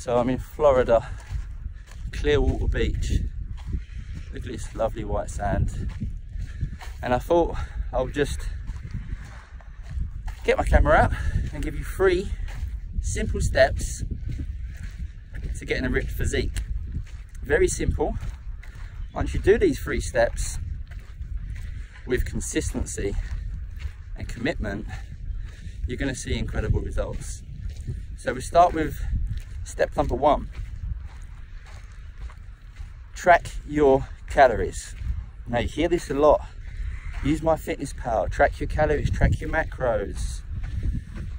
So I'm in Florida, Clearwater Beach. Look at this lovely white sand. And I thought I'll just get my camera out and give you 3 simple steps to getting a ripped physique. Very simple. Once you do these 3 steps with consistency and commitment, you're going to see incredible results. So we start with step number 1. Track your calories. Now you hear this a lot. Use MyFitnessPal, track your calories, track your macros.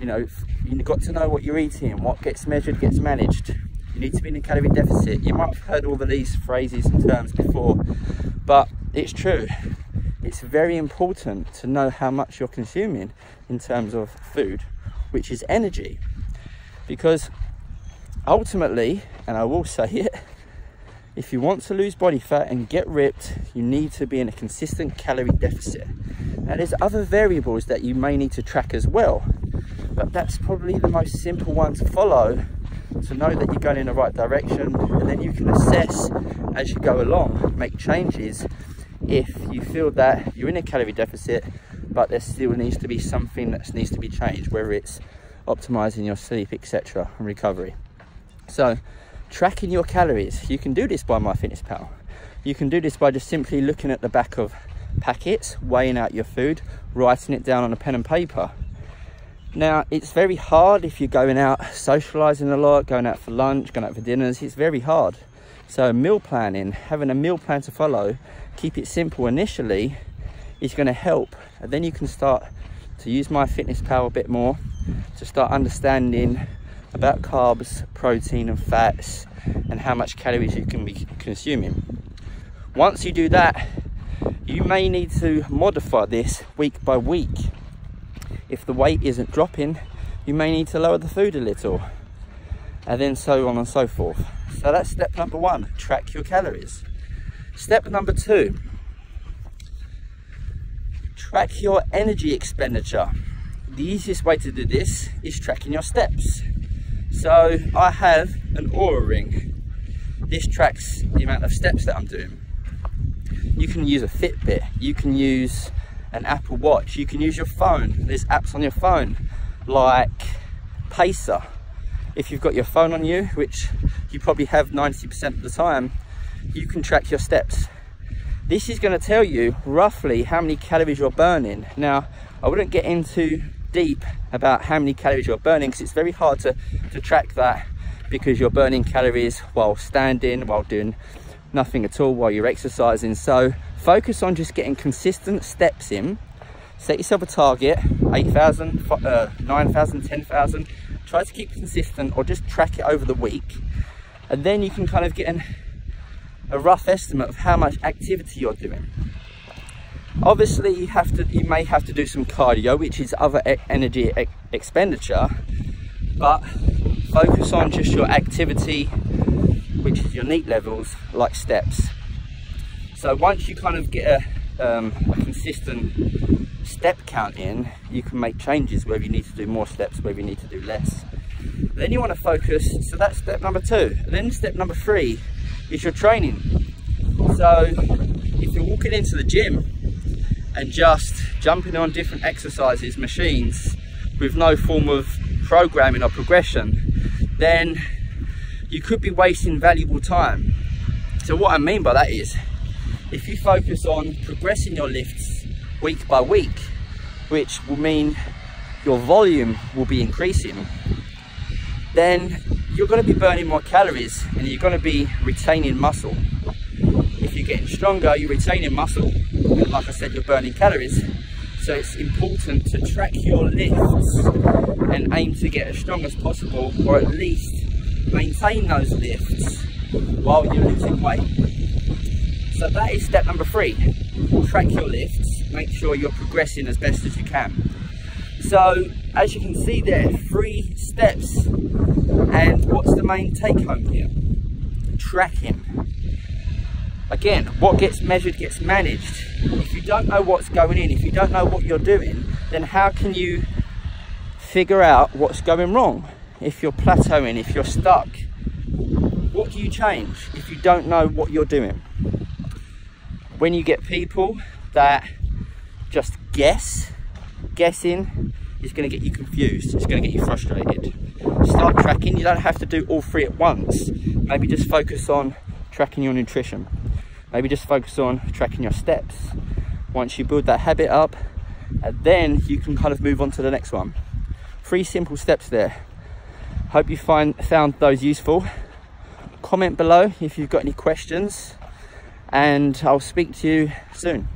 You know, you've got to know what you're eating, what gets measured gets managed. You need to be in a calorie deficit. You might have heard all of these phrases and terms before, but it's true. It's very important to know how much you're consuming in terms of food, which is energy. Because ultimately, and I will say it, if you want to lose body fat and get ripped, you need to be in a consistent calorie deficit. Now there's other variables that you may need to track as well, but that's probably the most simple one to follow, to know that you're going in the right direction, and then you can assess as you go along, make changes if you feel that you're in a calorie deficit, but there still needs to be something that needs to be changed, whether it's optimizing your sleep, etc., and recovery. So tracking your calories, you can do this by MyFitnessPal. You can do this by just simply looking at the back of packets, weighing out your food, writing it down on a pen and paper. Now it's very hard if you're going out socializing a lot, going out for lunch, going out for dinners. It's very hard. So meal planning, having a meal plan to follow, keep it simple initially, is going to help. And then you can start to use MyFitnessPal a bit more, to start understanding about carbs, protein and fats, and how much calories you can be consuming. Once you do that, you may need to modify this week by week. If the weight isn't dropping, you may need to lower the food a little, and then so on and so forth. So that's step number 1, track your calories. Step number 2, track your energy expenditure. The easiest way to do this is tracking your steps. So I have an Oura ring. This tracks the amount of steps that I'm doing. You can use a Fitbit, you can use an Apple Watch, you can use your phone. There's apps on your phone like Pacer. If you've got your phone on you, which you probably have 90% of the time, you can track your steps. This is going to tell you roughly how many calories you're burning. Now, I wouldn't get into deep about how many calories you're burning, because it's very hard to track that, because you're burning calories while standing, while doing nothing at all, while you're exercising. So focus on just getting consistent steps in. Set yourself a target, 8,000, 9,000, 10,000. Try to keep consistent, or just track it over the week, and then you can kind of get a rough estimate of how much activity you're doing. Obviously you may have to do some cardio, which is other energy expenditure, but focus on just your activity, which is your NEAT levels, like steps. So once you kind of get a consistent step count in, you can make changes whether you need to do more steps, whether you need to do less. Then you want to focus, so that's step number 2. And then step number 3 is your training. So if you're walking into the gym and just jumping on different exercises, machines, with no form of programming or progression, then you could be wasting valuable time. So what I mean by that is, if you focus on progressing your lifts week by week, which will mean your volume will be increasing, then you're going to be burning more calories and you're going to be retaining muscle. If you're getting stronger, you're retaining muscle, and like I said, you're burning calories. So it's important to track your lifts and aim to get as strong as possible, or at least maintain those lifts while you're losing weight. So that is step number 3. Track your lifts, make sure you're progressing as best as you can. So as you can see there, 3 steps. And what's the main take home here? Tracking. Again, what gets measured gets managed. If you don't know what's going in, if you don't know what you're doing, then how can you figure out what's going wrong? If you're plateauing, if you're stuck, What do you change if you don't know what you're doing? When you get people that just guessing is going to get you confused. It's going to get you frustrated. Start tracking. You don't have to do all three at once. Maybe just focus on tracking your nutrition. Maybe just focus on tracking your steps. Once you build that habit up, and then you can kind of move on to the next one. 3 simple steps there. Hope you found those useful. Comment below if you've got any questions, and I'll speak to you soon.